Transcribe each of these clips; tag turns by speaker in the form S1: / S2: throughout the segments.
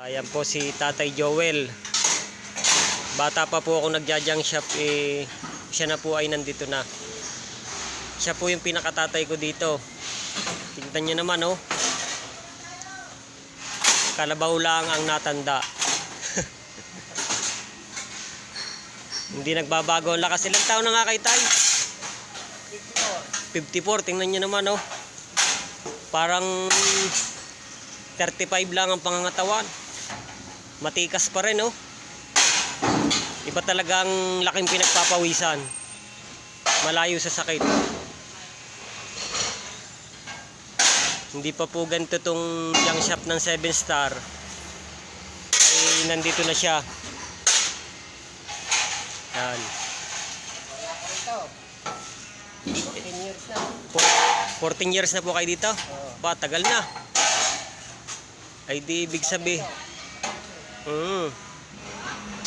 S1: Ayan po si Tatay Joel. Bata pa po ako nagja-junk shop, siya na po ay nandito na. Siya po yung pinakatatay ko dito. Tingnan nyo naman, oh. Kalabaw lang ang natanda. Hindi nagbabago ang lakas. Ilang taon na nga kay Tay? 54. Tingnan nyo naman, oh. Parang 35 lang ang pangangatawan. Matikas pa rin, oh. Iba talagang laking pinagpapawisan. Malayo sa sakit. Hindi pa po ganito tong junk shop ng 7 star. Ay nandito na siya. Yan.
S2: 14 years na.
S1: 14 years na po kayo dito? Ba, tagal na. Ay di ibig sabihin.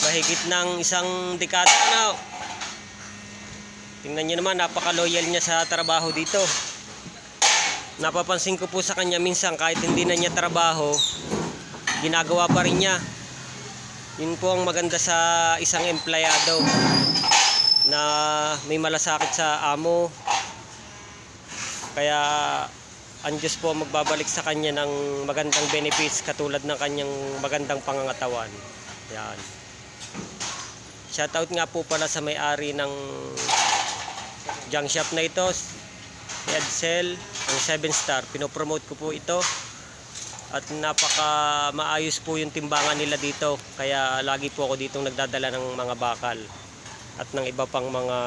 S1: Mahigit ng isang dekada na. Tingnan nyo naman, napaka-loyal niya sa trabaho dito. Napapansin ko po sa kanya minsan kahit hindi na niya trabaho, ginagawa pa rin niya. Yun po ang maganda sa isang empleyado na may malasakit sa amo. Kaya ang Diyos po magbabalik sa kanya ng magandang benefits katulad ng kanyang magandang pangangatawan. Yan. Shoutout nga po pala sa may-ari ng junk shop na ito, si Edsel, ang 7 star. Pinopromote ko po ito. At napaka maayos po yung timbangan nila dito. Kaya lagi po ako ditong nagdadala ng mga bakal at ng iba pang mga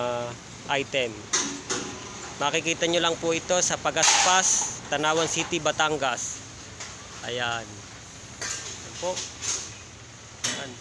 S1: item. Makikita nyo lang po ito sa Pagaspas, Tanawan City, Batangas. Ayan. Ayan po. Ayan.